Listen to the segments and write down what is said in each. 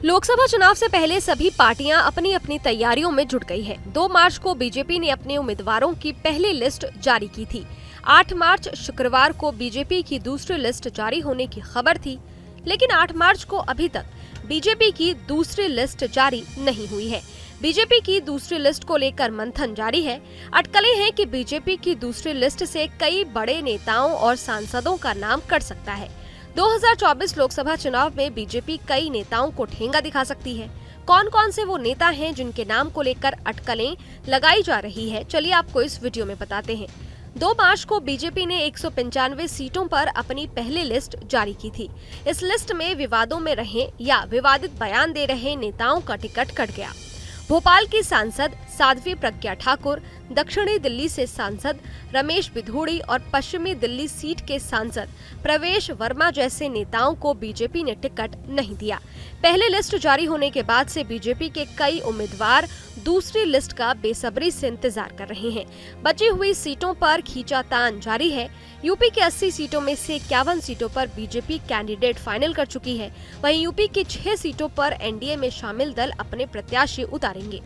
लोकसभा चुनाव से पहले सभी पार्टियां अपनी अपनी तैयारियों में जुट गई है। 2 मार्च को बीजेपी ने अपने उम्मीदवारों की पहली लिस्ट जारी की थी। 8 मार्च शुक्रवार को बीजेपी की दूसरी लिस्ट जारी होने की खबर थी, लेकिन 8 मार्च को अभी तक बीजेपी की दूसरी लिस्ट जारी नहीं हुई है। बीजेपी की दूसरी लिस्ट को लेकर मंथन जारी है। अटकलें हैं कि बीजेपी की दूसरी लिस्ट से कई बड़े नेताओं और सांसदों का नाम कट सकता है। 2024 लोकसभा चुनाव में बीजेपी कई नेताओं को ठेंगा दिखा सकती है। कौन कौन से वो नेता हैं जिनके नाम को लेकर अटकलें लगाई जा रही है, चलिए आपको इस वीडियो में बताते हैं। 2 मार्च को बीजेपी ने 195 सीटों पर अपनी पहली लिस्ट जारी की थी। इस लिस्ट में विवादों में रहे या विवादित बयान दे रहे नेताओं का टिकट कट गया। भोपाल की सांसद साध्वी प्रज्ञा ठाकुर, दक्षिणी दिल्ली से सांसद रमेश बिधूड़ी और पश्चिमी दिल्ली सीट के सांसद प्रवेश वर्मा जैसे नेताओं को बीजेपी ने टिकट नहीं दिया। पहले लिस्ट जारी होने के बाद से बीजेपी के कई उम्मीदवार दूसरी लिस्ट का बेसब्री से इंतजार कर रहे हैं। बची हुई सीटों पर खींचातान जारी है। यूपी के 80 सीटों में से 51 सीटों पर बीजेपी कैंडिडेट फाइनल कर चुकी है। वहीं यूपी की 6 सीटों पर एनडीए में शामिल दल अपने प्रत्याशी उतारेंगे।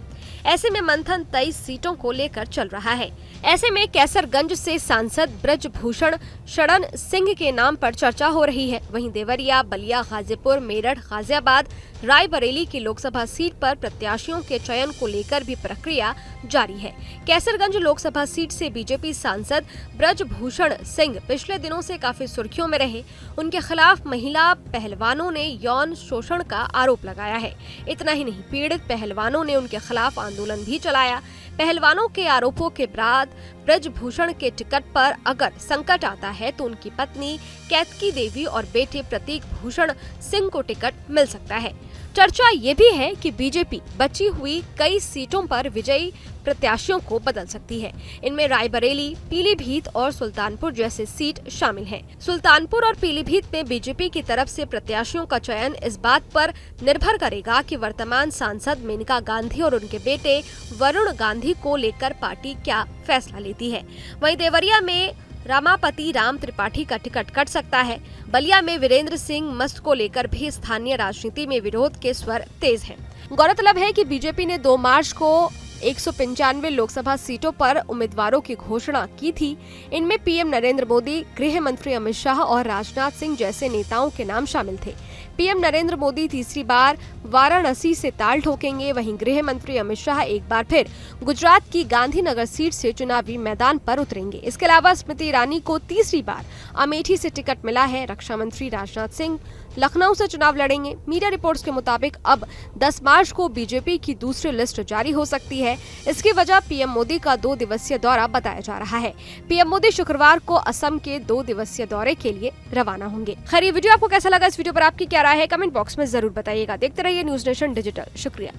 ऐसे में मंथन 23 सीटों को लेकर चल रहा है। ऐसे में कैसरगंज से सांसद ब्रजभूषण शरण सिंह के नाम पर चर्चा हो रही है। वहीं देवरिया, बलिया, गाजीपुर, मेरठ, गाजियाबाद, रायबरेली की लोकसभा सीट पर प्रत्याशियों के चयन को लेकर भी प्रक्रिया जारी है। कैसरगंज लोकसभा सीट से बीजेपी सांसद ब्रजभूषण सिंह पिछले दिनों से काफी सुर्खियों में रहे। उनके खिलाफ महिला पहलवानों ने यौन शोषण का आरोप लगाया है। इतना ही नहीं, पीड़ित पहलवानों ने उनके खिलाफ आंदोलन भी चलाया। पहलवानों के आरोपों के बाद ब्रजभूषण के टिकट पर अगर संकट आता है तो उनकी पत्नी कैतकी देवी और बेटे प्रतीक भूषण सिंह को टिकट मिल सकता है। चर्चा ये भी है कि बीजेपी बची हुई कई सीटों पर विजयी प्रत्याशियों को बदल सकती है। इनमें रायबरेली, पीलीभीत और सुल्तानपुर जैसे सीट शामिल हैं। सुल्तानपुर और पीलीभीत में बीजेपी की तरफ से प्रत्याशियों का चयन इस बात पर निर्भर करेगा कि वर्तमान सांसद मेनका गांधी और उनके बेटे वरुण गांधी को लेकर पार्टी क्या फैसला लेती है। वहीं देवरिया में रमापति राम त्रिपाठी का टिकट कट सकता है। बलिया में वीरेंद्र सिंह मस्त को लेकर भी स्थानीय राजनीति में विरोध के स्वर तेज हैं। गौरतलब है कि बीजेपी ने 2 मार्च को 195 लोकसभा सीटों पर उम्मीदवारों की घोषणा की थी। इनमें पीएम नरेंद्र मोदी, गृह मंत्री अमित शाह और राजनाथ सिंह जैसे नेताओं के नाम शामिल थे। पीएम नरेंद्र मोदी तीसरी बार वाराणसी से ताल ठोकेंगे। वहीं गृह मंत्री अमित शाह एक बार फिर गुजरात की गांधीनगर सीट से चुनावी मैदान पर उतरेंगे। इसके अलावा स्मृति ईरानी को तीसरी बार अमेठी से टिकट मिला है। रक्षा मंत्री राजनाथ सिंह लखनऊ से चुनाव लड़ेंगे। मीडिया रिपोर्ट्स के मुताबिक अब 10 मार्च को बीजेपी की दूसरी लिस्ट जारी हो सकती है। इसकी वजह पीएम मोदी का 2 दिवसीय दौरा बताया जा रहा है। पीएम मोदी शुक्रवार को असम के 2 दिवसीय दौरे के लिए रवाना होंगे। खैर, ये वीडियो आपको कैसा लगा? इस वीडियो पर आपकी क्या राय है? कमेंट बॉक्स में जरूर बताइएगा। देखते रहिए न्यूज़ नेशन डिजिटल। शुक्रिया।